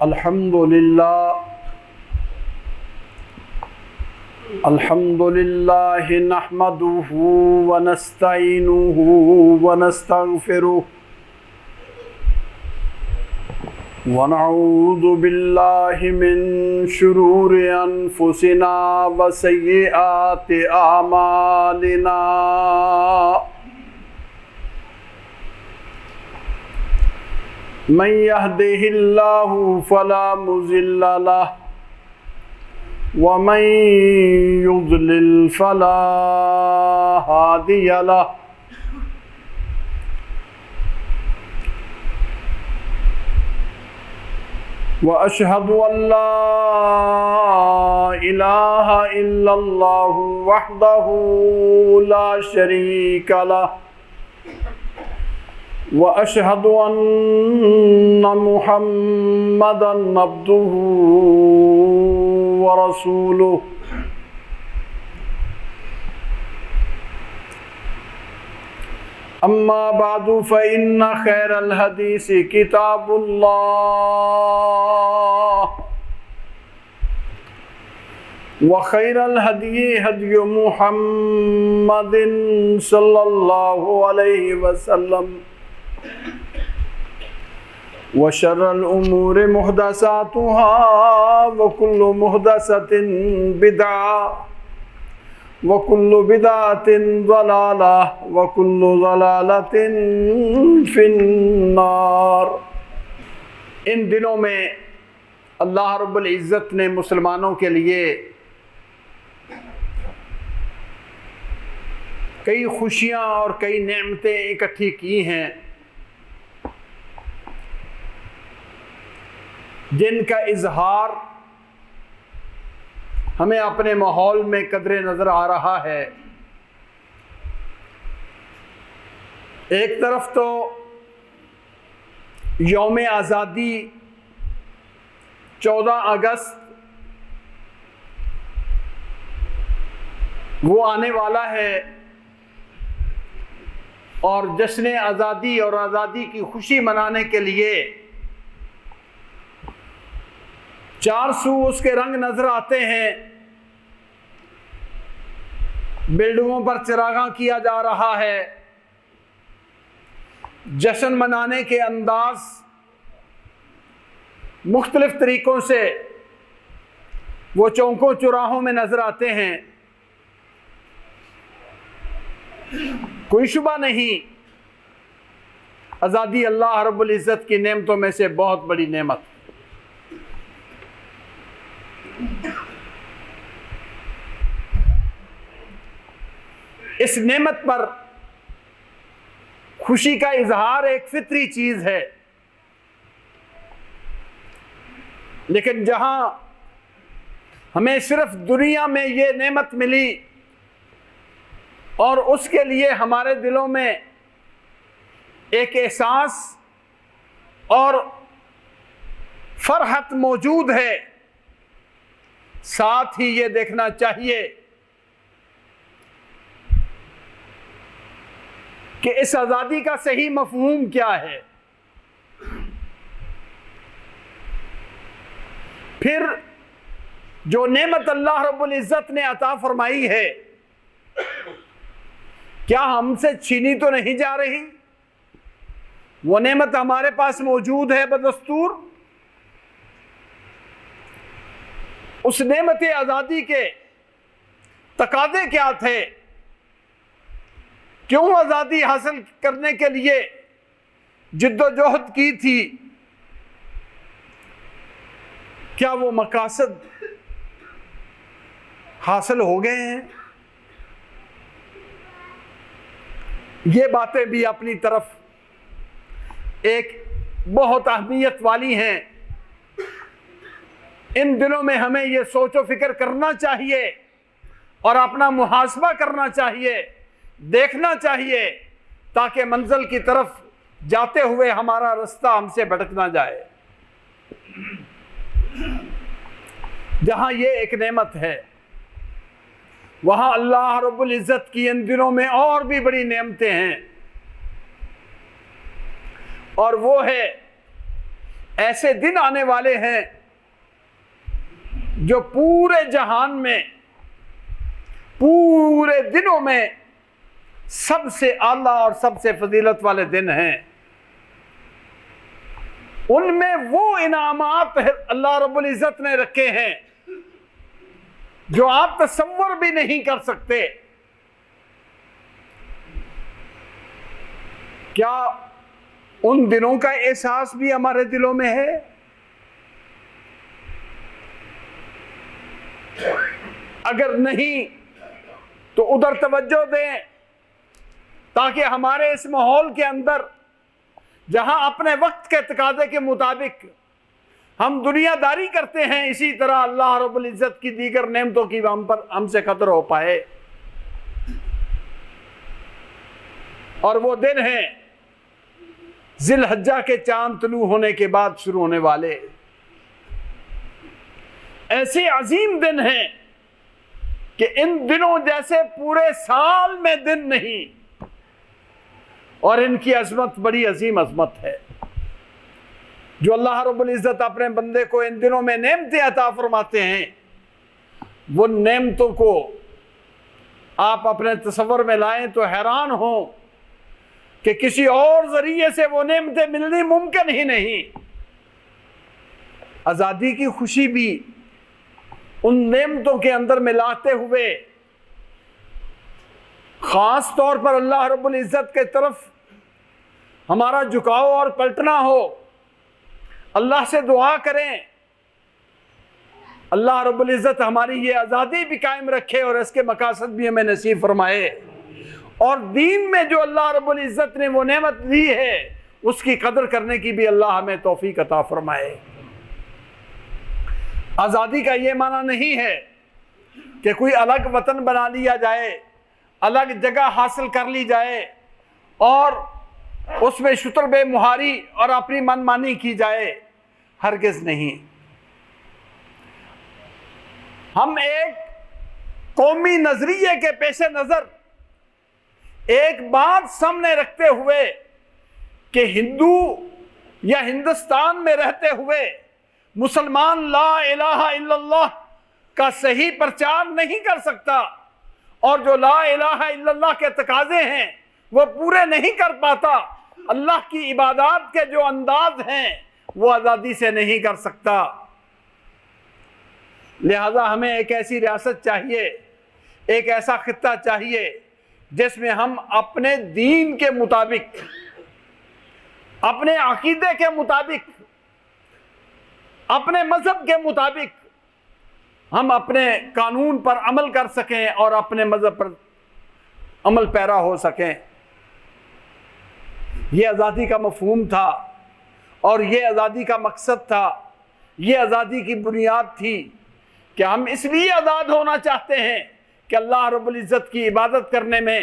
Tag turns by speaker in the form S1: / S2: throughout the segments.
S1: الحمدللہ نحمدہ ونستعینہ ونستغفرہ ونعوذ باللہ من شرور انفسنا وسیئات اعمالنا من يهده الله فلا مضل له ومن يضلل فلا هادي له وأشهد أن لا إله إلا الله وحده لا شريك له وأشهد أن محمدًا عبده ورسوله أما بعد فإن خير الحديث كتاب الله وخير الهدي هدي محمد صلى الله عليه وسلم وشر الأمور محدثاتها وكل محدثة بدعة وكل بدعة ضلالة وكل ضلالة في النار۔ ان دنوں میں اللہ رب العزت نے مسلمانوں کے لیے کئی خوشیاں اور کئی نعمتیں اکٹھی کی ہیں جن کا اظہار ہمیں اپنے ماحول میں قدرے نظر آ رہا ہے۔ ایک طرف تو یوم آزادی 14 اگست وہ آنے والا ہے اور جشن آزادی اور آزادی کی خوشی منانے کے لیے چار سو اس کے رنگ نظر آتے ہیں، بلڈنگوں پر چراغاں کیا جا رہا ہے، جشن منانے کے انداز مختلف طریقوں سے وہ چوکوں چوراہوں میں نظر آتے ہیں۔ کوئی شبہ نہیں، آزادی اللہ رب العزت کی نعمتوں میں سے بہت بڑی نعمت۔ اس نعمت پر خوشی کا اظہار ایک فطری چیز ہے، لیکن جہاں ہمیں صرف دنیا میں یہ نعمت ملی اور اس کے لیے ہمارے دلوں میں ایک احساس اور فرحت موجود ہے، ساتھ ہی یہ دیکھنا چاہیے کہ اس آزادی کا صحیح مفہوم کیا ہے۔ پھر جو نعمت اللہ رب العزت نے عطا فرمائی ہے کیا ہم سے چھینی تو نہیں جا رہی؟ وہ نعمت ہمارے پاس موجود ہے بدستور۔ اس نعمت آزادی کے تقاضے کیا تھے؟ کیوں آزادی حاصل کرنے کے لیے جد و جہد کی تھی؟ کیا وہ مقاصد حاصل ہو گئے ہیں؟ یہ باتیں بھی اپنی طرف ایک بہت اہمیت والی ہیں۔ ان دنوں میں ہمیں یہ سوچ و فکر کرنا چاہیے اور اپنا محاسبہ کرنا چاہیے، دیکھنا چاہیے تاکہ منزل کی طرف جاتے ہوئے ہمارا رستہ ہم سے بھٹک نہ جائے۔ جہاں یہ ایک نعمت ہے وہاں اللہ رب العزت کی ان دنوں میں اور بھی بڑی نعمتیں ہیں، اور وہ ہے ایسے دن آنے والے ہیں جو پورے جہان میں پورے دنوں میں سب سے اعلیٰ اور سب سے فضیلت والے دن ہیں. ان میں وہ انعامات اللہ رب العزت نے رکھے ہیں جو آپ تصور بھی نہیں کر سکتے. کیا ان دنوں کا احساس بھی ہمارے دلوں میں ہے؟ اگر نہیں تو ادھر توجہ دیں، تاکہ ہمارے اس ماحول کے اندر جہاں اپنے وقت کے تقاضے کے مطابق ہم دنیا داری کرتے ہیں، اسی طرح اللہ رب العزت کی دیگر نعمتوں کی ہم سے قدر ہو پائے. اور وہ دن ہیں ذی الحجہ کے چاند طلوع ہونے کے بعد شروع ہونے والے. ایسے عظیم دن ہیں کہ ان دنوں جیسے پورے سال میں دن نہیں، اور ان کی عظمت بڑی عظیم عظمت ہے. جو اللہ رب العزت اپنے بندے کو ان دنوں میں نعمتیں عطا فرماتے ہیں، وہ نعمتوں کو آپ اپنے تصور میں لائیں تو حیران ہوں کہ کسی اور ذریعے سے وہ نعمتیں ملنی ممکن ہی نہیں. آزادی کی خوشی بھی ان نعمتوں کے اندر ملاتے ہوئے خاص طور پر اللہ رب العزت کے طرف ہمارا جھکاؤ اور پلٹنا ہو. اللہ سے دعا کریں اللہ رب العزت ہماری یہ آزادی بھی قائم رکھے اور اس کے مقاصد بھی ہمیں نصیب فرمائے، اور دین میں جو اللہ رب العزت نے وہ نعمت دی ہے اس کی قدر کرنے کی بھی اللہ ہمیں توفیق عطا فرمائے. آزادی کا یہ معنی نہیں ہے کہ کوئی الگ وطن بنا لیا جائے، الگ جگہ حاصل کر لی جائے اور اس میں شتر بے مہاری اور اپنی من مانی کی جائے. ہرگز نہیں. ہم ایک قومی نظریے کے پیش نظر ایک بات سامنے رکھتے ہوئے کہ ہندو یا ہندوستان میں رہتے ہوئے مسلمان لا الہ الا اللہ کا صحیح پرچار نہیں کر سکتا، اور جو لا الہ الا اللہ کے تقاضے ہیں وہ پورے نہیں کر پاتا، اللہ کی عبادات کے جو انداز ہیں وہ آزادی سے نہیں کر سکتا. لہذا ہمیں ایک ایسی ریاست چاہیے، ایک ایسا خطہ چاہیے جس میں ہم اپنے دین کے مطابق، اپنے عقیدے کے مطابق، اپنے مذہب کے مطابق ہم اپنے قانون پر عمل کر سکیں اور اپنے مذہب پر عمل پیرا ہو سکیں. یہ آزادی کا مفہوم تھا اور یہ آزادی کا مقصد تھا، یہ آزادی کی بنیاد تھی کہ ہم اس لیے آزاد ہونا چاہتے ہیں کہ اللہ رب العزت کی عبادت کرنے میں،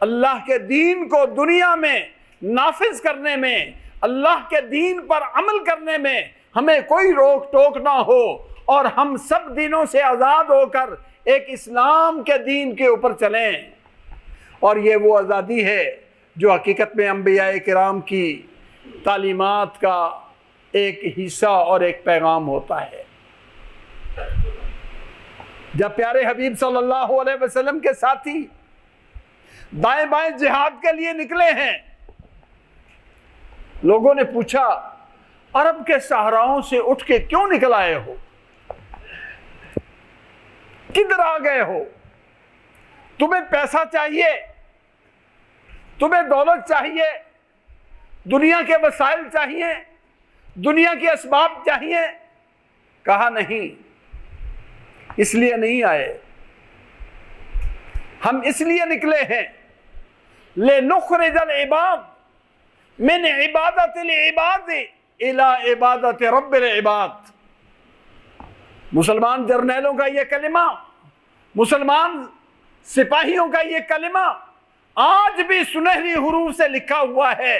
S1: اللہ کے دین کو دنیا میں نافذ کرنے میں، اللہ کے دین پر عمل کرنے میں ہمیں کوئی روک ٹوک نہ ہو، اور ہم سب دینوں سے آزاد ہو کر ایک اسلام کے دین کے اوپر چلیں. اور یہ وہ آزادی ہے جو حقیقت میں انبیاء کرام کی تعلیمات کا ایک حصہ اور ایک پیغام ہوتا ہے. جب پیارے حبیب صلی اللہ علیہ وسلم کے ساتھی دائیں بائیں جہاد کے لیے نکلے ہیں، لوگوں نے پوچھا عرب کے صحراؤں سے اٹھ کے کیوں نکل آئے ہو، کدھر آ گئے ہو؟ تمہیں پیسہ چاہیے، تمہیں دولت چاہیے، دنیا کے وسائل چاہیے، دنیا کے اسباب چاہیے؟ کہا نہیں، اس لیے نہیں آئے. ہم اس لیے نکلے ہیں لنخرج العباد من عبادت العباد الى عبادت رب العباد. مسلمان جرنیلوں کا یہ کلمہ، مسلمان سپاہیوں کا یہ کلمہ آج بھی سنہری حروف سے لکھا ہوا ہے،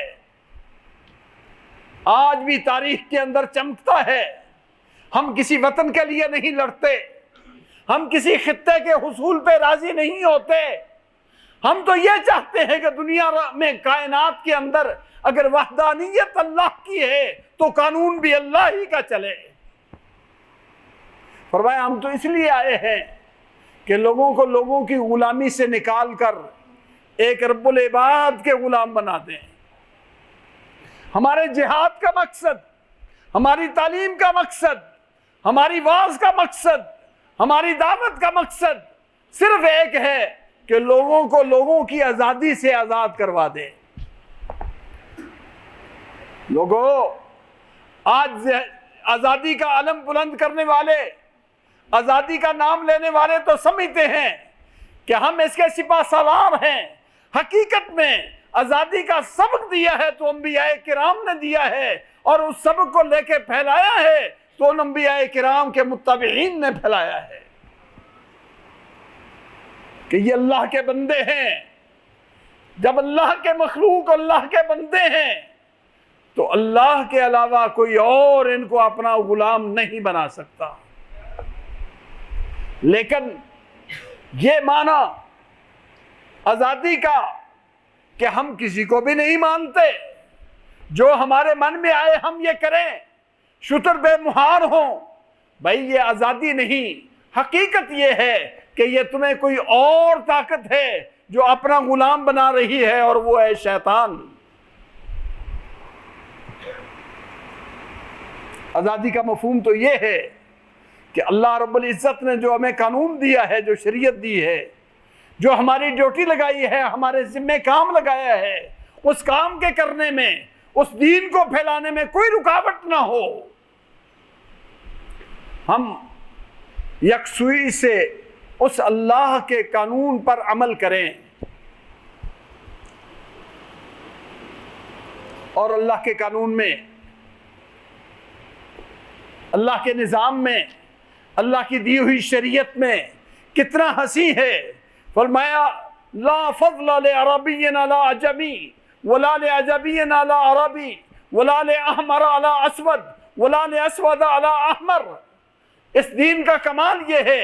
S1: آج بھی تاریخ کے اندر چمکتا ہے. ہم کسی وطن کے لیے نہیں لڑتے، ہم کسی خطے کے حصول پہ راضی نہیں ہوتے. ہم تو یہ چاہتے ہیں کہ دنیا میں کائنات کے اندر اگر وحدانیت اللہ کی ہے تو قانون بھی اللہ ہی کا چلے۔ فرمایا ہم تو اس لیے آئے ہیں کہ لوگوں کی غلامی سے نکال کر ایک رب العباد کے غلام بنا دیں۔ ہمارے جہاد کا مقصد، ہماری تعلیم کا مقصد، ہماری واعظ کا مقصد، ہماری دعوت کا مقصد صرف ایک ہے کہ لوگوں کو لوگوں کی آزادی سے آزاد کروا دے۔ لوگوں، آج آزادی کا علم بلند کرنے والے، آزادی کا نام لینے والے تو سمجھتے ہیں کہ ہم اس کے سپاہ سالار ہیں۔ حقیقت میں آزادی کا سبق دیا ہے تو انبیاء کرام نے دیا ہے، اور اس سبق کو لے کے پھیلایا ہے تو ان انبیاء کرام کے متبعین نے پھیلایا ہے کہ یہ اللہ کے بندے ہیں۔ جب اللہ کے مخلوق اللہ کے بندے ہیں تو اللہ کے علاوہ کوئی اور ان کو اپنا غلام نہیں بنا سکتا۔ لیکن یہ معنی آزادی کا کہ ہم کسی کو بھی نہیں مانتے، جو ہمارے من میں آئے ہم یہ کریں، شتر بے مہار ہوں، بھائی یہ آزادی نہیں۔ حقیقت یہ ہے کہ یہ تمہیں کوئی اور طاقت ہے جو اپنا غلام بنا رہی ہے، اور وہ ہے شیطان۔ آزادی کا مفہوم تو یہ ہے کہ اللہ رب العزت نے جو ہمیں قانون دیا ہے، جو شریعت دی ہے، جو ہماری ڈیوٹی لگائی ہے، ہمارے ذمہ کام لگایا ہے، اس کام کے کرنے میں، اس دین کو پھیلانے میں کوئی رکاوٹ نہ ہو۔ ہم یکسوئی سے اس اللہ کے قانون پر عمل کریں، اور اللہ کے قانون میں، اللہ کے نظام میں، اللہ کی دی ہوئی شریعت میں کتنا ہنسی ہے۔ فرمایا لا فضل لعربی علی عجمی ولا لعجمی علی عربی ولا لأحمر علی اسود ولا لأسود علی احمر۔ اس دین کا کمال یہ ہے،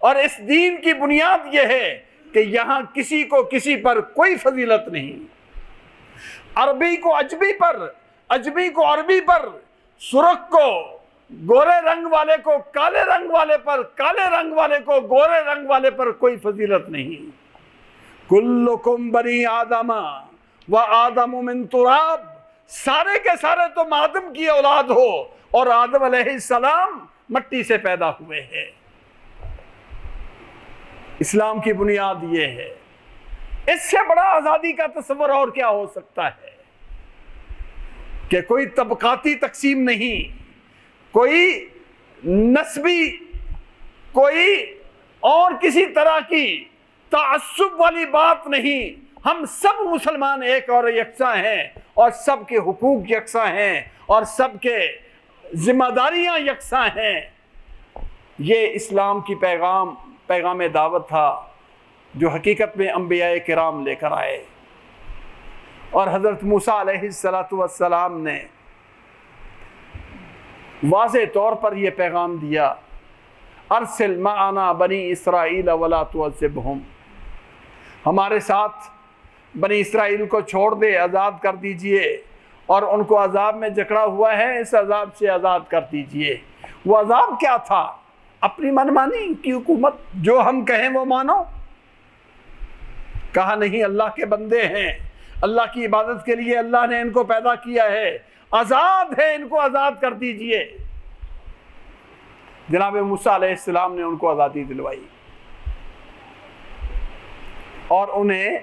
S1: اور اس دین کی بنیاد یہ ہے کہ یہاں کسی کو کسی پر کوئی فضیلت نہیں۔ عربی کو عجمی پر، عجمی کو عربی پر، سرخ کو گورے رنگ والے کو کالے رنگ والے پر، کالے رنگ والے کو گورے رنگ والے پر کوئی فضیلت نہیں۔ کلکم بنی آدم و آدم من تراب، سارے کے سارے تم آدم کی اولاد ہو، اور آدم علیہ السلام مٹی سے پیدا ہوئے ہیں۔ اسلام کی بنیاد یہ ہے۔ اس سے بڑا آزادی کا تصور اور کیا ہو سکتا ہے کہ کوئی طبقاتی تقسیم نہیں، کوئی نسبی، کوئی اور کسی طرح کی تعصب والی بات نہیں۔ ہم سب مسلمان ایک اور یکساں ہیں، اور سب کے حقوق یکساں ہیں، اور سب کے ذمہ داریاں یکساں ہیں۔ یہ اسلام کی پیغام دعوت تھا جو حقیقت میں انبیاء کرام لے کر آئے، اور حضرت موسیٰ علیہ السلام نے واضح طور پر یہ پیغام دیا، ارسل معنا بنی اسرائیل ولا تعذبہم، ہمارے ساتھ بنی اسرائیل کو چھوڑ دے، آزاد کر دیجئے، اور ان کو عذاب میں جکڑا ہوا ہے، اس عذاب سے آزاد کر دیجئے۔ وہ عذاب کیا تھا؟ اپنی منمانی کی حکومت، جو ہم کہیں وہ مانو۔ کہا نہیں، اللہ کے بندے ہیں، اللہ کی عبادت کے لیے اللہ نے ان کو پیدا کیا ہے، آزاد ہے، ان کو آزاد کر دیجئے۔ جناب موسیٰ علیہ السلام نے ان کو آزادی دلوائی، اور انہیں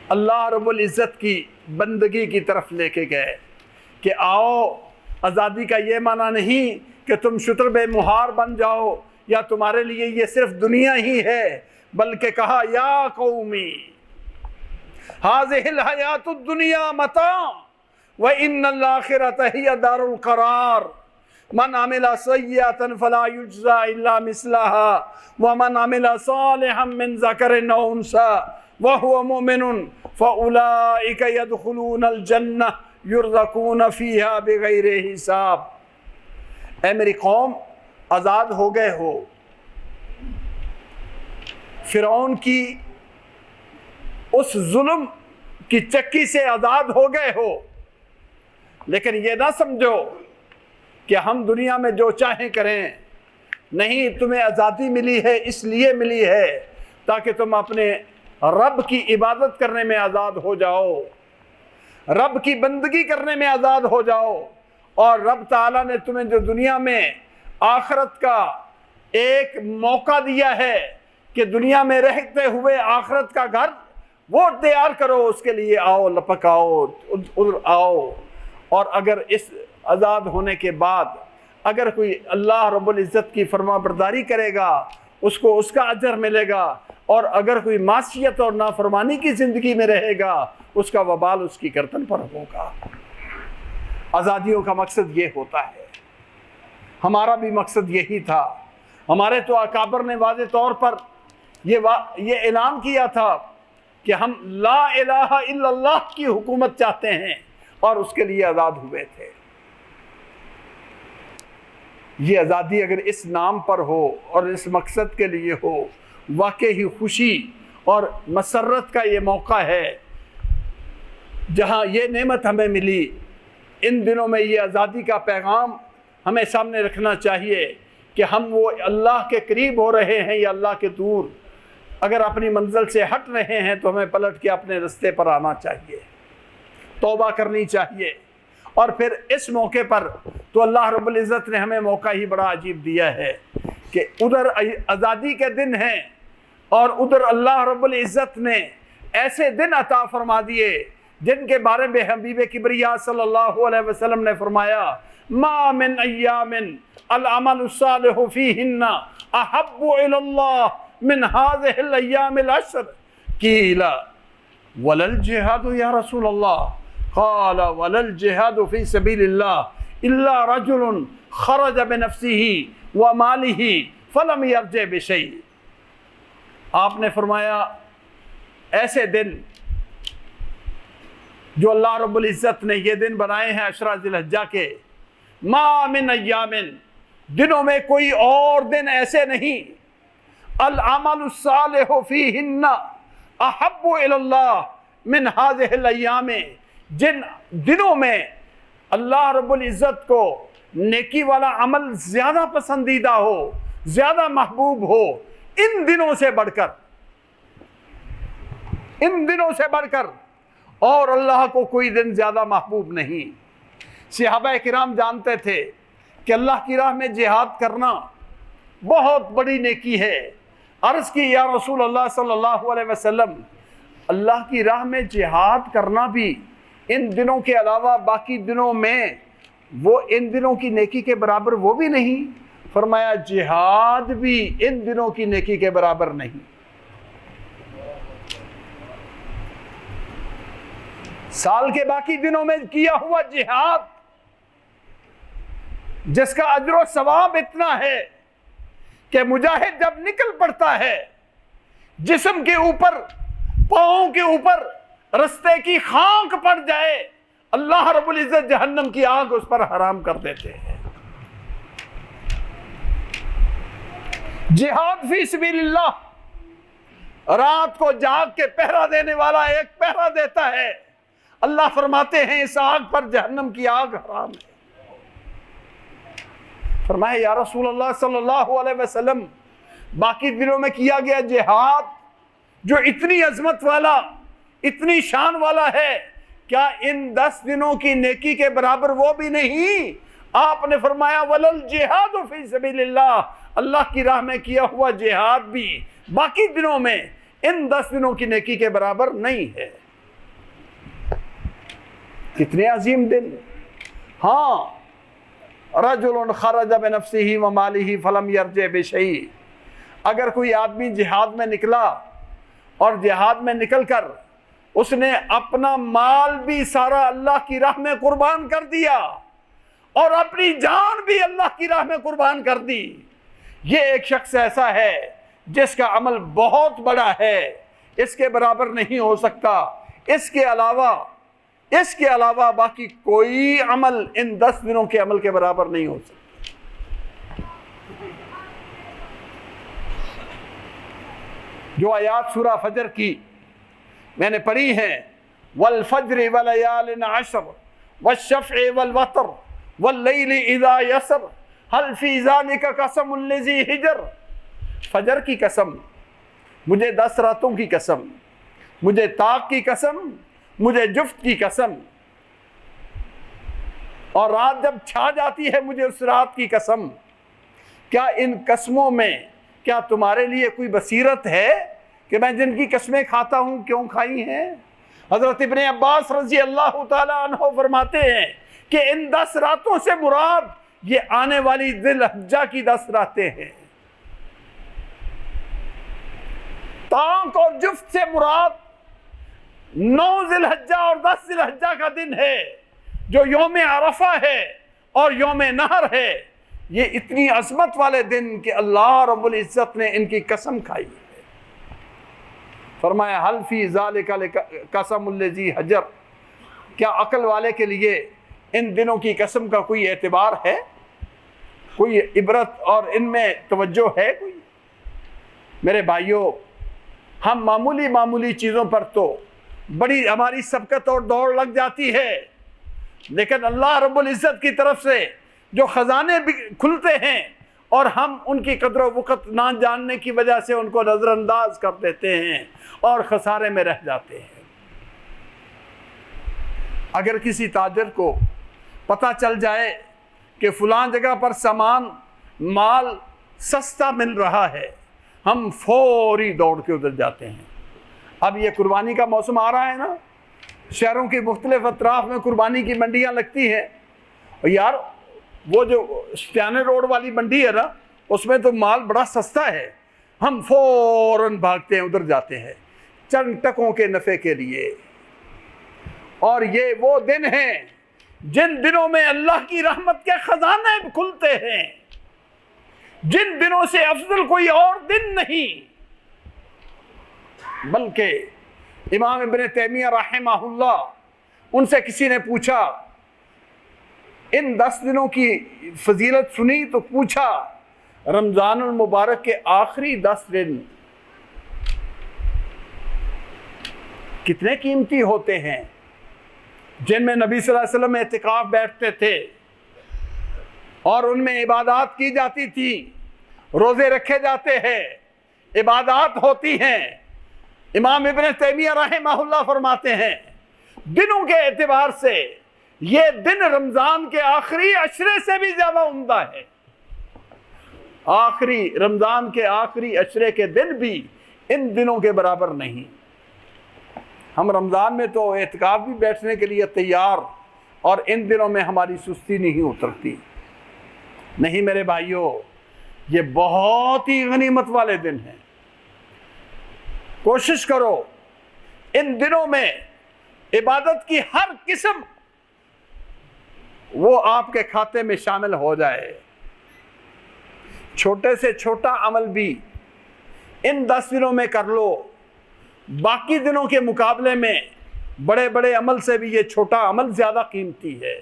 S1: اللہ رب العزت کی بندگی کی طرف لے کے گئے کہ آؤ، آزادی کا یہ معنی نہیں کہ تم شتر بے مہار بن جاؤ یا تمہارے لیے یہ صرف دنیا ہی ہے، بلکہ کہا یا قومی هذه الحیات الدنیا متاع وان الآخرة هي دار القرار من عمل سیئة فلا یجزى الا مثلها ومن عمل صالحا من ذکر او انثى وهو مؤمن فاولئک يدخلون الجنة یرزقون فیہا بغیر حساب۔ اے میری قوم، آزاد ہو گئے ہو، فرعون کی اس ظلم کی چکی سے آزاد ہو گئے ہو، لیکن یہ نہ سمجھو کہ ہم دنیا میں جو چاہیں کریں. نہیں، تمہیں آزادی ملی ہے اس لیے ملی ہے تاکہ تم اپنے رب کی عبادت کرنے میں آزاد ہو جاؤ، رب کی بندگی کرنے میں آزاد ہو جاؤ. اور رب تعالیٰ نے تمہیں جو دنیا میں آخرت کا ایک موقع دیا ہے کہ دنیا میں رہتے ہوئے آخرت کا گھر وہ تیار کرو، اس کے لیے آؤ، لپک آؤ، ادھر آؤ. اور اگر اس آزاد ہونے کے بعد اگر کوئی اللہ رب العزت کی فرما برداری کرے گا اس کو اس کا اجر ملے گا، اور اگر کوئی معصیت اور نافرمانی کی زندگی میں رہے گا اس کا وبال اس کی گردن پر ہوگا. آزادیوں کا مقصد یہ ہوتا ہے. ہمارا بھی مقصد یہی تھا. ہمارے تو اکابر نے واضح طور پر یہ اعلان کیا تھا کہ ہم لا الہ الا اللہ کی حکومت چاہتے ہیں، اور اس کے لیے آزاد ہوئے تھے. یہ آزادی اگر اس نام پر ہو اور اس مقصد کے لیے ہو، واقعی خوشی اور مسرت کا یہ موقع ہے جہاں یہ نعمت ہمیں ملی. ان دنوں میں یہ آزادی کا پیغام ہمیں سامنے رکھنا چاہیے کہ ہم وہ اللہ کے قریب ہو رہے ہیں یا اللہ کے دور. اگر اپنی منزل سے ہٹ رہے ہیں تو ہمیں پلٹ کے اپنے رستے پر آنا چاہیے، توبہ کرنی چاہیے. اور پھر اس موقع پر تو اللہ رب العزت نے ہمیں موقع ہی بڑا عجیب دیا ہے کہ ادھر آزادی کے دن ہیں اور ادھر اللہ رب العزت نے ایسے دن عطا فرما دیے جن کے بارے میں حبیب کبریا صلی اللہ علیہ وسلم نے فرمایا ما من ایام العمل الصالح فیہن احب الی اللہ من هذه الايام العشر قیل ولا الجہاد یا رسول اللہ قال ولا الجہاد فی سبیل اللہ الا رجل خرج بنفسه وماله فلم یرجع بشیء. آپ نے فرمایا ایسے دن جو اللہ رب العزت نے یہ دن بنائے ہیں عشرہ ذی الحجہ کے، ما من ایام، دنوں میں کوئی اور دن ایسے نہیں، العمل الصالح فیہن احب الی اللہ من هذه الايام، جن دنوں میں اللہ رب العزت کو نیکی والا عمل زیادہ پسندیدہ ہو، زیادہ محبوب ہو، ان دنوں سے بڑھ کر اور اللہ کو کوئی دن زیادہ محبوب نہیں. صحابہ کرام جانتے تھے کہ اللہ کی راہ میں جہاد کرنا بہت بڑی نیکی ہے. عرض کی یا رسول اللہ صلی اللہ علیہ وسلم، اللہ کی راہ میں جہاد کرنا بھی ان دنوں کے علاوہ باقی دنوں میں وہ ان دنوں کی نیکی کے برابر وہ بھی نہیں؟ فرمایا جہاد بھی ان دنوں کی نیکی کے برابر نہیں. سال کے باقی دنوں میں کیا ہوا جہاد جس کا اجر و ثواب اتنا ہے کہ مجاہد جب نکل پڑتا ہے جسم کے اوپر، پاؤں کے اوپر رستے کی خاک پڑ جائے، اللہ رب العزت جہنم کی آگ اس پر حرام کر دیتے ہیں. جہاد فی سبیل اللہ، رات کو جاگ کے پہرا دینے والا ایک پہرا دیتا ہے، اللہ فرماتے ہیں اس آگ پر جہنم کی آگ حرام ہے. فرمایا یا رسول اللہ صلی اللہ علیہ وسلم، باقی دنوں میں کیا گیا جہاد جو اتنی عظمت والا، اتنی شان والا ہے، کیا ان 10 دنوں کی نیکی کے برابر وہ بھی نہیں؟ آپ نے فرمایا وَلَا الْجِهَادُ فِي سَبِيلِ اللَّهِ، اللہ کی راہ میں کیا ہوا جہاد بھی باقی دنوں میں ان 10 دنوں کی نیکی کے برابر نہیں ہے. کتنے عظیم دن. ہاں، رجل خرج بنفسه وماله فلم يرجع بشيء، اگر کوئی آدمی جہاد میں نکلا اور جہاد میں نکل کر اس نے اپنا مال بھی سارا اللہ کی راہ میں قربان کر دیا اور اپنی جان بھی اللہ کی راہ میں قربان کر دی، یہ ایک شخص ایسا ہے جس کا عمل بہت بڑا ہے، اس کے برابر نہیں ہو سکتا. اس کے علاوہ باقی کوئی عمل ان 10 دنوں کے عمل کے برابر نہیں ہو سکتا. جو آیات سورہ فجر کی میں نے پڑھی ہیں والفجر وليال عشر والشفع والوتر واللیل اذا یسر هل فی ذلک قسم لذی حجر. فجر کی قسم، مجھے 10 راتوں کی قسم، مجھے طاق کی قسم، مجھے جفت کی قسم، اور رات جب چھا جاتی ہے مجھے اس رات کی قسم. کیا ان قسموں میں کیا تمہارے لیے کوئی بصیرت ہے کہ میں جن کی قسمیں کھاتا ہوں کیوں کھائی ہیں؟ حضرت ابن عباس رضی اللہ تعالیٰ عنہ فرماتے ہیں کہ ان 10 راتوں سے مراد یہ آنے والی ذی الحجہ کی 10 راتیں ہیں. طاق اور جفت سے مراد 9 ذی الحجہ اور 10 ذی الحجہ کا دن ہے جو یوم عرفہ ہے اور یوم نحر ہے. یہ اتنی عظمت والے دن کہ اللہ رب العزت نے ان کی قسم کھائی ہے. فرمایا حل فی ذالک قسم الذی حجر. کیا عقل والے کے لیے ان دنوں کی قسم کا کوئی اعتبار ہے، کوئی عبرت اور ان میں توجہ ہے کوئی؟ میرے بھائیوں، ہم معمولی چیزوں پر تو بڑی ہماری سبقت اور دوڑ لگ جاتی ہے، لیکن اللہ رب العزت کی طرف سے جو خزانے بھی کھلتے ہیں اور ہم ان کی قدر و وقت نہ جاننے کی وجہ سے ان کو نظر انداز کر دیتے ہیں اور خسارے میں رہ جاتے ہیں. اگر کسی تاجر کو پتہ چل جائے کہ فلاں جگہ پر سامان مال سستا مل رہا ہے، ہم فوری دوڑ کے ادھر جاتے ہیں. اب یہ قربانی کا موسم آ رہا ہے نا، شہروں کی مختلف اطراف میں قربانی کی منڈیاں لگتی ہیں. اور یار وہ جو شتیانے روڈ والی منڈی ہے نا، اس میں تو مال بڑا سستا ہے. ہم فوراً بھاگتے ہیں، ادھر جاتے ہیں چند ٹکوں کے نفع کے لیے. اور یہ وہ دن ہیں جن دنوں میں اللہ کی رحمت کے خزانے کھلتے ہیں، جن دنوں سے افضل کوئی اور دن نہیں. بلکہ امام ابن تیمیہ رحمہ اللہ، ان سے کسی نے پوچھا ان 10 دنوں کی فضیلت سنی تو پوچھا رمضان المبارک کے آخری 10 دن کتنے قیمتی ہوتے ہیں، جن میں نبی صلی اللہ علیہ وسلم اعتکاف بیٹھتے تھے اور ان میں عبادات کی جاتی تھی، روزے رکھے جاتے ہیں، عبادات ہوتی ہیں. امام ابن تیمیہ رحمہ اللہ فرماتے ہیں دنوں کے اعتبار سے یہ دن رمضان کے آخری عشرے سے بھی زیادہ عمدہ ہے. رمضان کے آخری عشرے کے دن بھی ان دنوں کے برابر نہیں. ہم رمضان میں تو اعتکاف بھی بیٹھنے کے لیے تیار، اور ان دنوں میں ہماری سستی نہیں اترتی. نہیں میرے بھائیوں، یہ بہت ہی غنیمت والے دن ہیں. کوشش کرو ان دنوں میں عبادت کی ہر قسم وہ آپ کے کھاتے میں شامل ہو جائے. چھوٹے سے چھوٹا عمل بھی ان 10 دنوں میں کر لو. باقی دنوں کے مقابلے میں بڑے بڑے عمل سے بھی یہ چھوٹا عمل زیادہ قیمتی ہے،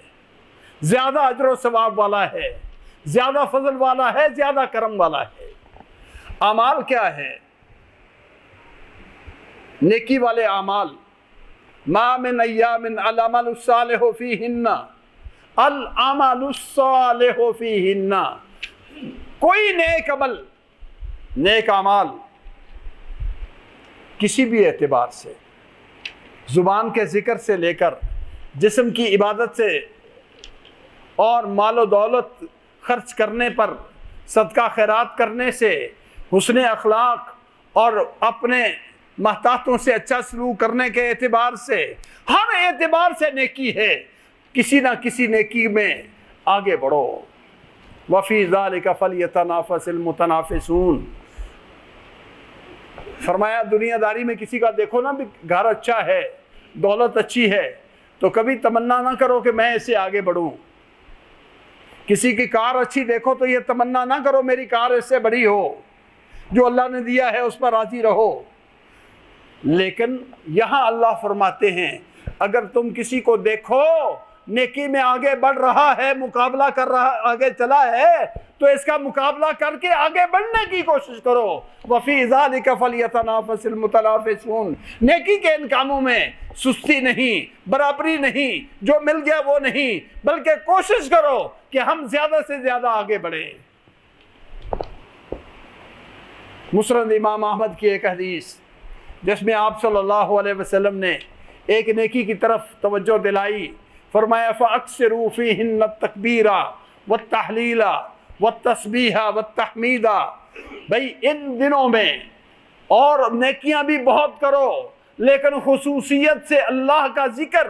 S1: زیادہ اجر و ثواب والا ہے، زیادہ فضل والا ہے، زیادہ کرم والا ہے. اعمال کیا ہے؟ نیکی والے اعمال. ما من ایام العمل الصالح فیہن العمل الصالح فیہن. کوئی نیک عمل، نیک اعمال کسی بھی اعتبار سے، زبان کے ذکر سے لے کر جسم کی عبادت سے اور مال و دولت خرچ کرنے پر، صدقہ خیرات کرنے سے، حسن اخلاق اور اپنے محتاطوں سے اچھا سلوک کرنے کے اعتبار سے، ہر اعتبار سے نیکی ہے. کسی نہ کسی نیکی میں آگے بڑھو. وَفِي ذَلِكَ فَلْيَتَنَافَسِ الْمُتَنَافِسُونَ. فرمایا دنیا داری میں کسی کا دیکھو نا بھی گھر اچھا ہے، دولت اچھی ہے، تو کبھی تمنا نہ کرو کہ میں اس سے آگے بڑھوں. کسی کی کار اچھی دیکھو تو یہ تمنا نہ کرو میری کار اس سے بڑی ہو. جو اللہ نے دیا ہے اس پر راضی رہو. لیکن یہاں اللہ فرماتے ہیں اگر تم کسی کو دیکھو نیکی میں آگے بڑھ رہا ہے، مقابلہ کر رہا، آگے چلا ہے، تو اس کا مقابلہ کر کے آگے بڑھنے کی کوشش کرو۔ وَفِي ذَلِكَ فَلْيَتَنَافَسِ الْمُتَنَافِسُونَ۔ نیکی کے ان کاموں میں سستی نہیں، برابری نہیں، جو مل گیا وہ نہیں، بلکہ کوشش کرو کہ ہم زیادہ سے زیادہ آگے بڑھیں۔ مسند امام احمد کی ایک حدیث جس میں آپ صلی اللہ علیہ وسلم نے ایک نیکی کی طرف توجہ دلائی، فرمایا فَأَكْثِرُوا فِيهِنَّ التَّكْبِيرَ وَالتَّحْلِيلَ وَالتَّسْبِيحَ وَالتَّحْمِيدَ۔ بھئی ان دنوں میں اور نیکیاں بھی بہت کرو، لیکن خصوصیت سے اللہ کا ذکر،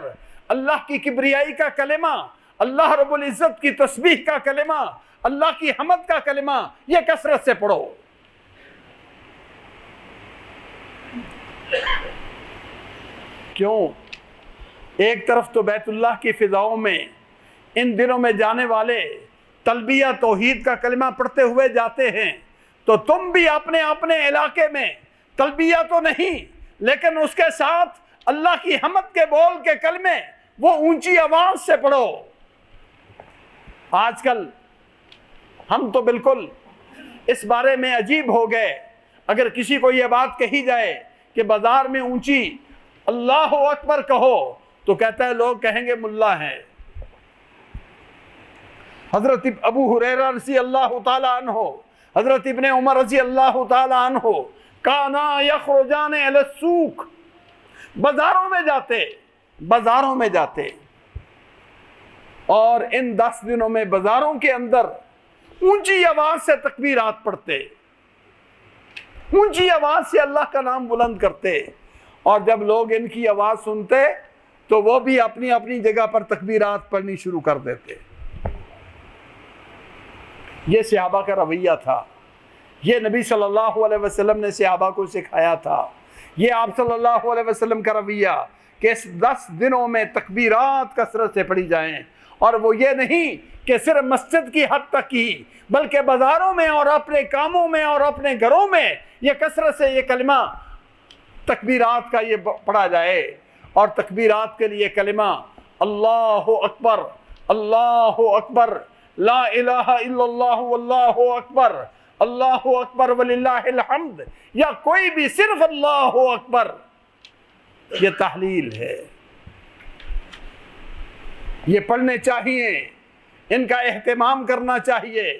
S1: اللہ کی کبریائی کا کلمہ، اللہ رب العزت کی تسبیح کا کلمہ، اللہ کی حمد کا کلمہ، یہ کثرت سے پڑھو۔ کیوں؟ ایک طرف تو بیت اللہ کی فضاؤں میں ان دنوں میں جانے والے تلبیہ توحید کا کلمہ پڑھتے ہوئے جاتے ہیں، تو تم بھی اپنے اپنے علاقے میں تلبیہ تو نہیں لیکن اس کے ساتھ اللہ کی حمد کے بول کے کلمے وہ اونچی آواز سے پڑھو۔ آج کل ہم تو بالکل اس بارے میں عجیب ہو گئے، اگر کسی کو یہ بات کہی جائے کہ بازار میں اونچی اللہ اکبر کہو تو کہتا ہے لوگ کہیں گے ملا ہے۔ حضرت ابو ہریرہ رضی اللہ تعالی عنہ، حضرت ابن عمر رضی اللہ تعالی عنہ کانا یخرجان الی السوق، بازاروں میں جاتے اور ان 10 دنوں میں بازاروں کے اندر اونچی آواز سے تکبیرات پڑھتے، اونچی آواز سے اللہ کا نام بلند کرتے، اور جب لوگ ان کی آواز سنتے تو وہ بھی اپنی اپنی جگہ پر تکبیرات پڑھنی شروع کر دیتے۔ یہ صحابہ کا رویہ تھا، یہ نبی صلی اللہ علیہ وسلم نے صحابہ کو سکھایا تھا، یہ آپ صلی اللہ علیہ وسلم کا رویہ کہ اس 10 دنوں میں تکبیرات کثرت سے پڑھی جائیں، اور وہ یہ نہیں کہ صرف مسجد کی حد تک ہی، بلکہ بازاروں میں اور اپنے کاموں میں اور اپنے گھروں میں یہ کثرت سے یہ کلمہ تکبیرات کا یہ پڑھا جائے۔ اور تکبیرات کے لیے کلمہ اللہ اکبر، اللہ اکبر، لا الہ الا اللہ واللہ اکبر، اللہ اکبر وللہ الحمد، یا کوئی بھی صرف اللہ اکبر، یہ تحلیل ہے، یہ پڑھنے چاہیے، ان کا اہتمام کرنا چاہیے،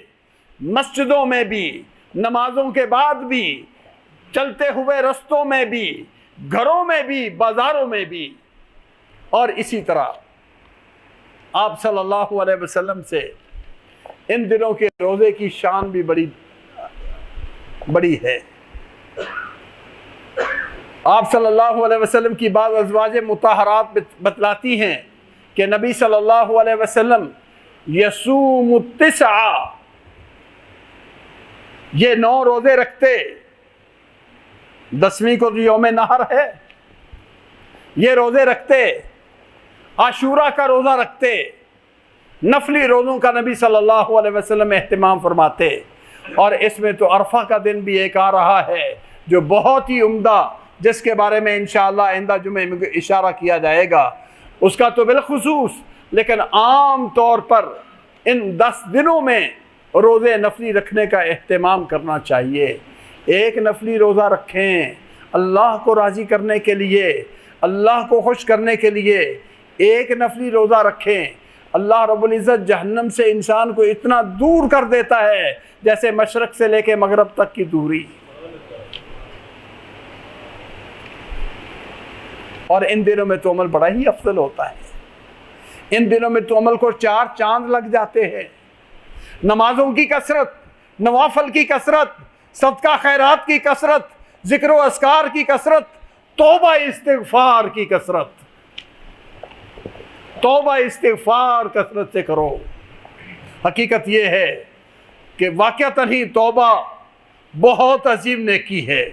S1: مسجدوں میں بھی، نمازوں کے بعد بھی، چلتے ہوئے رستوں میں بھی، گھروں میں بھی، بازاروں میں بھی۔ اور اسی طرح آپ صلی اللہ علیہ وسلم سے ان دنوں کے روزے کی شان بھی بڑی ہے۔ آپ صلی اللہ علیہ وسلم کی بعض ازواج مطہرات بتلاتی ہیں کہ نبی صلی اللہ علیہ وسلم یصوم التسع، یہ 9 روزے رکھتے، 10ویں کو یوم نحر ہے، یہ روزے رکھتے، عاشورہ کا روزہ رکھتے، نفلی روزوں کا نبی صلی اللہ علیہ وسلم اہتمام فرماتے۔ اور اس میں تو عرفہ کا دن بھی ایک آ رہا ہے جو بہت ہی عمدہ، جس کے بارے میں انشاءاللہ آئندہ جمعے میں اشارہ کیا جائے گا، اس کا تو بالخصوص، لیکن عام طور پر ان 10 دنوں میں روزے نفلی رکھنے کا اہتمام کرنا چاہیے۔ ایک نفلی روزہ رکھیں اللہ کو راضی کرنے کے لیے، اللہ کو خوش کرنے کے لیے، ایک نفلی روزہ رکھیں۔ اللہ رب العزت جہنم سے انسان کو اتنا دور کر دیتا ہے جیسے مشرق سے لے کے مغرب تک کی دوری۔ اور ان دنوں میں تو عمل بڑا ہی افضل ہوتا ہے، ان دنوں میں تو عمل کو 4 چاند لگ جاتے ہیں۔ نمازوں کی کثرت، نوافل کی کثرت، صدقہ خیرات کی کثرت، ذکر و اذکار کی کثرت، توبہ استغفار کی کثرت، توبہ استغفار کثرت سے کرو۔ حقیقت یہ ہے کہ واقعتاً ہی توبہ بہت عظیم نیکی ہے،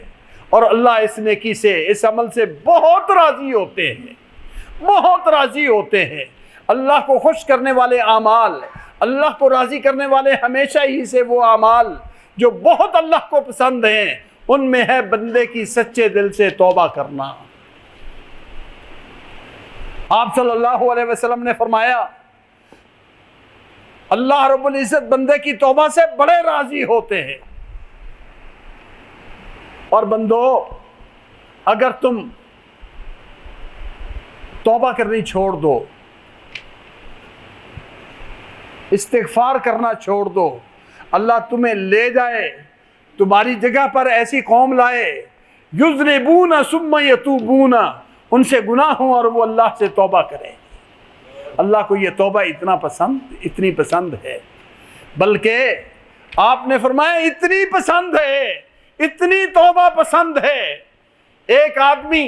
S1: اور اللہ اس نیکی سے، اس عمل سے بہت راضی ہوتے ہیں، بہت راضی ہوتے ہیں۔ اللہ کو خوش کرنے والے اعمال، اللہ کو راضی کرنے والے ہمیشہ ہی سے وہ اعمال جو بہت اللہ کو پسند ہیں، ان میں ہے بندے کی سچے دل سے توبہ کرنا۔ آپ صلی اللہ علیہ وسلم نے فرمایا اللہ رب العزت بندے کی توبہ سے بڑے راضی ہوتے ہیں۔ اور بندو، اگر تم توبہ کرنی چھوڑ دو، استغفار کرنا چھوڑ دو، اللہ تمہیں لے جائے، تمہاری جگہ پر ایسی قوم لائے یذنبون ثم یتوبون، ان سے گناہ ہوں اور وہ اللہ سے توبہ کریں۔ اللہ کو یہ توبہ اتنی پسند ہے، بلکہ آپ نے فرمایا اتنی پسند ہے، اتنی توبہ پسند ہے۔ ایک آدمی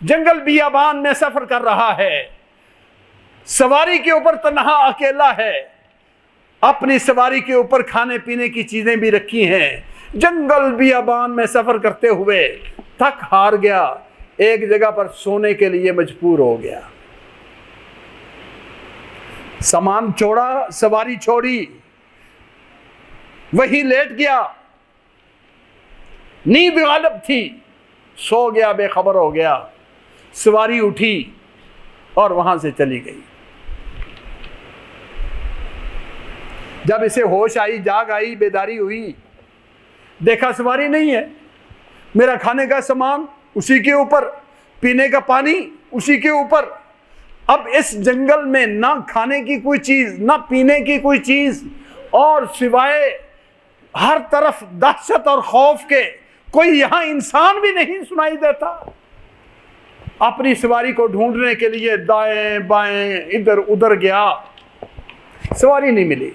S1: جنگل بیابان میں سفر کر رہا ہے، سواری کے اوپر تنہا اکیلا ہے، اپنی سواری کے اوپر کھانے پینے کی چیزیں بھی رکھی ہیں، جنگل بیابان میں سفر کرتے ہوئے تھک ہار گیا، ایک جگہ پر سونے کے لیے مجبور ہو گیا۔ سامان چھوڑا، سواری چھوڑی، وہی لیٹ گیا، نیند غالب تھی، سو گیا، بے خبر ہو گیا۔ سواری اٹھی اور وہاں سے چلی گئی۔ جب اسے ہوش آئی، جاگ آئی، بیداری ہوئی، دیکھا سواری نہیں ہے، میرا کھانے کا سامان اسی کے اوپر، پینے کا پانی اسی کے اوپر۔ اب اس جنگل میں نہ کھانے کی کوئی چیز، نہ پینے کی کوئی چیز، اور سوائے ہر طرف دہشت اور خوف کے کوئی یہاں انسان بھی نہیں سنائی دیتا۔ اپنی سواری کو ڈھونڈنے کے لیے دائیں بائیں ادھر ادھر گیا، سواری نہیں ملی۔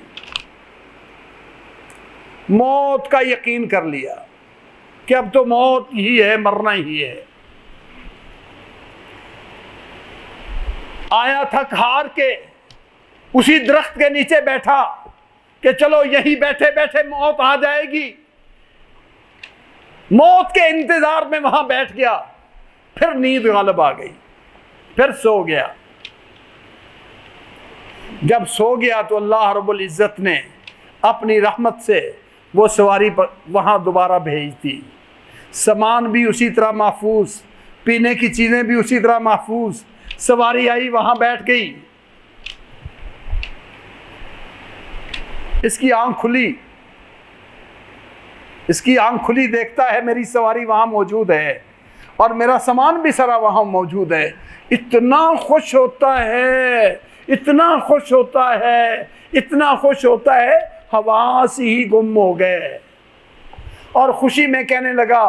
S1: موت کا یقین کر لیا کہ اب تو موت ہی ہے، مرنا ہی ہے۔ آیا تھک ہار کے اسی درخت کے نیچے بیٹھا کہ چلو یہی بیٹھے بیٹھے موت آ جائے گی۔ موت کے انتظار میں وہاں بیٹھ گیا، پھر نیند غالب آ گئی، پھر سو گیا۔ جب سو گیا تو اللہ رب العزت نے اپنی رحمت سے وہ سواری پر وہاں دوبارہ بھیج دی، سامان بھی اسی طرح محفوظ، پینے کی چیزیں بھی اسی طرح محفوظ۔ سواری آئی، وہاں بیٹھ گئی، اس کی آنکھ کھلی، دیکھتا ہے میری سواری وہاں موجود ہے اور میرا سامان بھی سارا وہاں موجود ہے۔ اتنا خوش ہوتا ہے، اتنا خوش ہوتا ہے، اتنا خوش ہوتا ہے، حواس ہی گم ہو گئے، اور خوشی میں کہنے لگا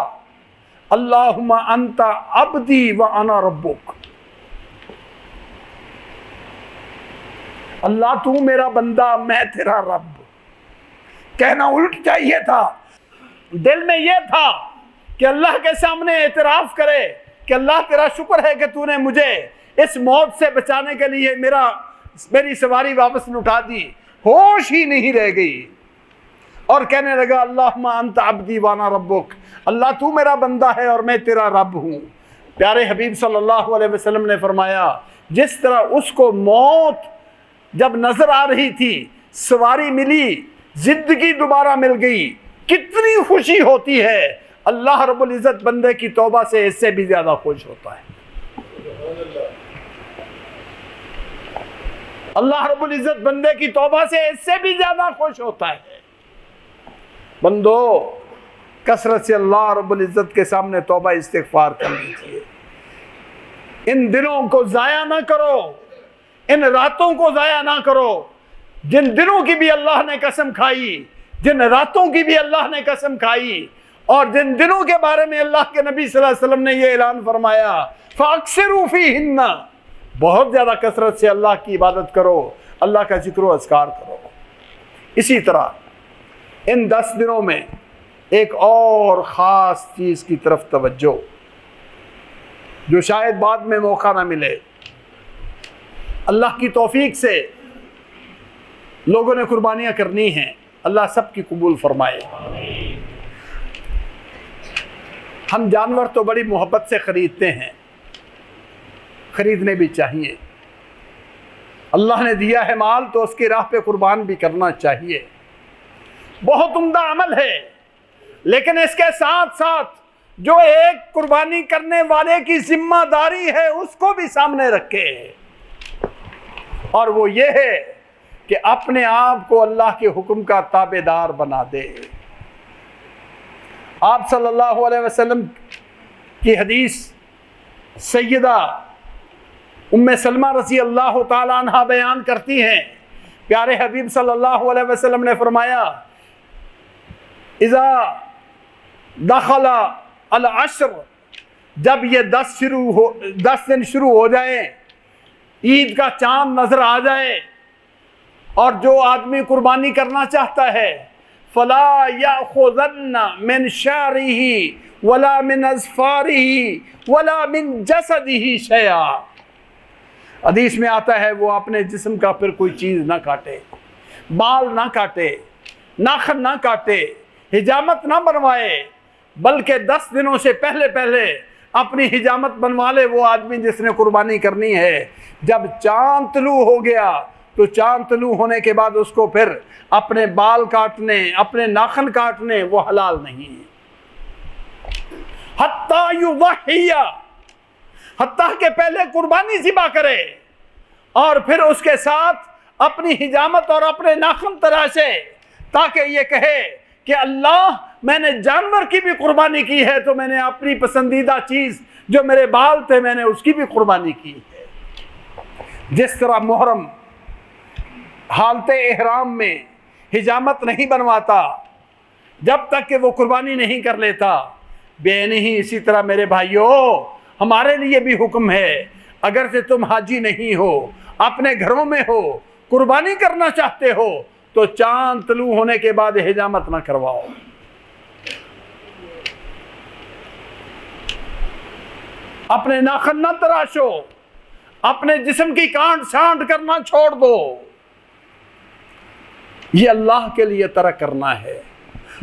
S1: اللہم انت عبدی وانا ربک، اللہ تو میرا بندہ، میں تیرا رب۔ کہنا الٹ چاہیے تھا، دل میں یہ تھا کہ اللہ کے سامنے اعتراف کرے کہ اللہ تیرا شکر ہے کہ تو نے مجھے اس موت سے بچانے کے لیے میری سواری واپس لوٹا دی۔ ہوش ہی نہیں رہ گئی، اور کہنے لگا اللہم انت عبدی وانا ربک، اللہ تو میرا بندہ ہے اور میں تیرا رب ہوں۔ پیارے حبیب صلی اللہ علیہ وسلم نے فرمایا جس طرح اس کو موت جب نظر آ رہی تھی، سواری ملی، زندگی دوبارہ مل گئی، کتنی خوشی ہوتی ہے، اللہ رب العزت بندے کی توبہ سے اس سے بھی زیادہ خوش ہوتا ہے۔ اللہ رب العزت بندے کی توبہ سے اس سے بھی زیادہ خوش ہوتا ہے۔ بندو، کثرت سے اللہ رب العزت کے سامنے توبہ استغفار کر لیجیے۔ ان دنوں کو ضائع نہ کرو، ان راتوں کو ضائع نہ کرو، جن دنوں کی بھی اللہ نے قسم کھائی، جن راتوں کی بھی اللہ نے قسم کھائی، اور جن دنوں کے بارے میں اللہ کے نبی صلی اللہ علیہ وسلم نے یہ اعلان فرمایا فَأَكْثِرُوا فِيهِنَّ، بہت زیادہ کثرت سے اللہ کی عبادت کرو، اللہ کا ذکر و اذکار کرو۔ اسی طرح ان 10 دنوں میں ایک اور خاص چیز کی طرف توجہ، جو شاید بعد میں موقع نہ ملے، اللہ کی توفیق سے لوگوں نے قربانیاں کرنی ہیں، اللہ سب کی قبول فرمائے۔ ہم جانور تو بڑی محبت سے خریدتے ہیں، خریدنے بھی چاہیے۔ اللہ نے دیا ہے مال تو اس کی راہ پہ قربان بھی کرنا چاہیے، بہت عمدہ عمل ہے، لیکن اس کے ساتھ ساتھ جو ایک قربانی کرنے والے کی ذمہ داری ہے اس کو بھی سامنے رکھے، اور وہ یہ ہے کہ اپنے آپ کو اللہ کے حکم کا تابع دار بنا دے۔ آپ صلی اللہ علیہ وسلم کی حدیث سیدہ ام سلمہ رضی اللہ تعالی عنہ بیان کرتی ہیں، پیارے حبیب صلی اللہ علیہ وسلم نے فرمایا اذا دخل العشر، جب یہ 10 دن شروع ہو جائیں، عید کا چاند نظر آ جائے، اور جو آدمی قربانی کرنا چاہتا ہے فلا یأخذن من شعره ولا من اظفاره ولا من جسده شیئا، حدیث میں آتا ہے وہ اپنے جسم کا پھر کوئی چیز نہ کاٹے، بال نہ کاٹے، ناخن نہ کاٹے، حجامت نہ بنوائے، بلکہ 10 دنوں سے پہلے اپنی حجامت بنوا لے وہ آدمی جس نے قربانی کرنی ہے۔ جب چاند طلوع ہو گیا تو چاند طلوع ہونے کے بعد اس کو پھر اپنے بال کاٹنے، اپنے ناخن کاٹنے وہ حلال نہیں ہے، حتیٰ یضحی، حتیٰ کہ پہلے قربانی ذبح کرے اور پھر اس کے ساتھ اپنی حجامت اور اپنے ناخن تراشے، تاکہ یہ کہے کہ اللہ میں نے جانور کی بھی قربانی کی ہے تو میں نے اپنی پسندیدہ چیز جو میرے بال تھے میں نے اس کی بھی قربانی کی ہے۔ جس طرح محرم حالت احرام میں حجامت نہیں بنواتا جب تک کہ وہ قربانی نہیں کر لیتا، بے نہیں اسی طرح میرے بھائیوں ہمارے لیے بھی حکم ہے، اگر سے تم حاجی نہیں ہو، اپنے گھروں میں ہو، قربانی کرنا چاہتے ہو تو چاند طلوع ہونے کے بعد حجامت نہ کرواؤ، اپنے ناخن نہ تراشو، اپنے جسم کی کانٹ سانٹ کرنا چھوڑ دو، یہ اللہ کے لیے ترک کرنا ہے،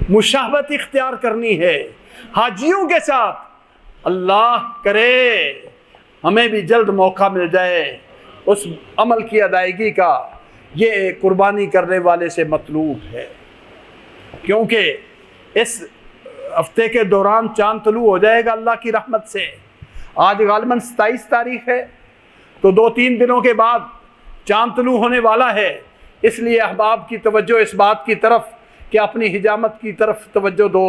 S1: مشابہت اختیار کرنی ہے حاجیوں کے ساتھ۔ اللہ کرے ہمیں بھی جلد موقع مل جائے اس عمل کی ادائیگی کا، یہ قربانی کرنے والے سے مطلوب ہے، کیونکہ اس ہفتے کے دوران چاند طلوع ہو جائے گا اللہ کی رحمت سے۔ آج غالباً 27 تاریخ ہے تو 2-3 دنوں کے بعد چاند طلوع ہونے والا ہے، اس لیے احباب کی توجہ اس بات کی طرف کہ اپنی حجامت کی طرف توجہ دو،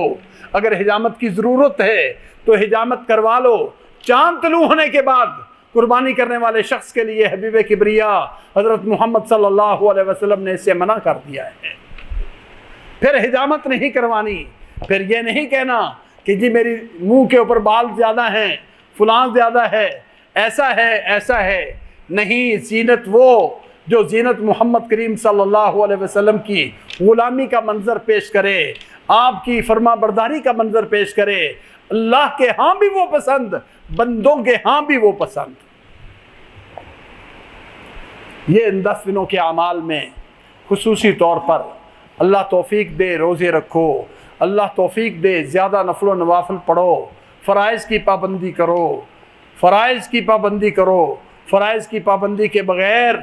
S1: اگر حجامت کی ضرورت ہے تو حجامت کروا لو۔ چاند طلوع ہونے کے بعد قربانی کرنے والے شخص کے لیے حبیب کبریا حضرت محمد صلی اللہ علیہ وسلم نے اسے منع کر دیا ہے۔ پھر حجامت نہیں کروانی، پھر یہ نہیں کہنا کہ جی میری منہ کے اوپر بال زیادہ ہیں، فلاں زیادہ ہے، ایسا ہے، نہیں۔ زینت وہ جو زینت محمد کریم صلی اللہ علیہ وسلم کی غلامی کا منظر پیش کرے، آپ کی فرما برداری کا منظر پیش کرے، اللہ کے ہاں بھی وہ پسند، بندوں کے ہاں بھی وہ پسند۔ یہ ان 10 دنوں کے اعمال میں خصوصی طور پر اللہ توفیق دے روزے رکھو، اللہ توفیق دے زیادہ نفل و نوافل پڑھو، فرائض کی پابندی کرو، فرائض کی پابندی کرو۔ فرائض کی پابندی کے بغیر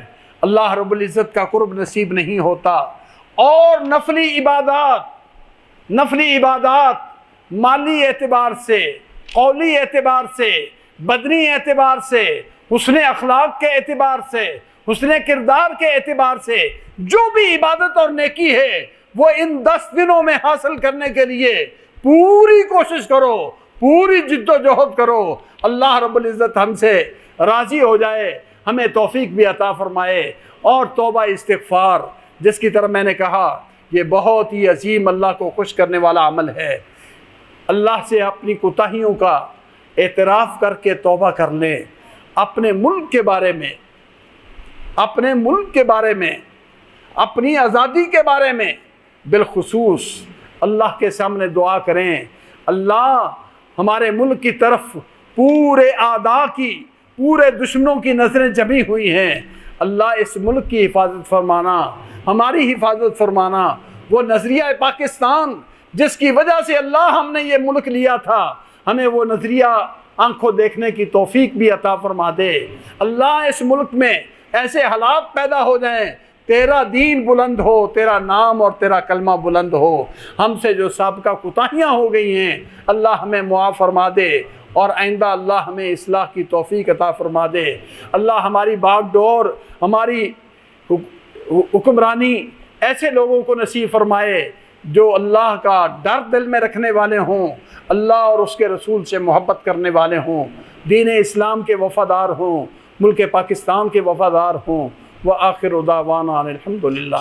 S1: اللہ رب العزت کا قرب نصیب نہیں ہوتا۔ اور نفلی عبادات مالی اعتبار سے، قولی اعتبار سے، بدنی اعتبار سے، حسن اخلاق کے اعتبار سے، حسن کردار کے اعتبار سے جو بھی عبادت اور نیکی ہے وہ ان 10 دنوں میں حاصل کرنے کے لیے پوری کوشش کرو، پوری جد و جہد کرو۔ اللہ رب العزت ہم سے راضی ہو جائے، ہمیں توفیق بھی عطا فرمائے۔ اور توبہ استغفار، جس کی طرح میں نے کہا یہ بہت ہی عظیم اللہ کو خوش کرنے والا عمل ہے۔ اللہ سے اپنی کوتاہیوں کا اعتراف کر کے توبہ کر لیں، اپنے ملک کے بارے میں، اپنی آزادی کے بارے میں بالخصوص اللہ کے سامنے دعا کریں۔ اللہ ہمارے ملک کی طرف پورے اعداء کی، پورے دشمنوں کی نظریں جمی ہوئی ہیں، اللہ اس ملک کی حفاظت فرمانا، ہماری حفاظت فرمانا۔ وہ نظریہ پاکستان جس کی وجہ سے اللہ ہم نے یہ ملک لیا تھا، ہمیں وہ نظریہ آنکھوں دیکھنے کی توفیق بھی عطا فرما دے۔ اللہ اس ملک میں ایسے حالات پیدا ہو جائیں تیرا دین بلند ہو، تیرا نام اور تیرا کلمہ بلند ہو۔ ہم سے جو سابقہ کوتاہیاں ہو گئی ہیں اللہ ہمیں معاف فرما دے، اور آئندہ اللہ ہمیں اصلاح کی توفیق عطا فرما دے۔ اللہ ہماری باغ ڈور، ہماری حکمرانی ایسے لوگوں کو نصیب فرمائے جو اللہ کا ڈر دل میں رکھنے والے ہوں، اللہ اور اس کے رسول سے محبت کرنے والے ہوں، دین اسلام کے وفادار ہوں، ملک پاکستان کے وفادار ہوں۔ وآخر دعوانا الحمدللہ۔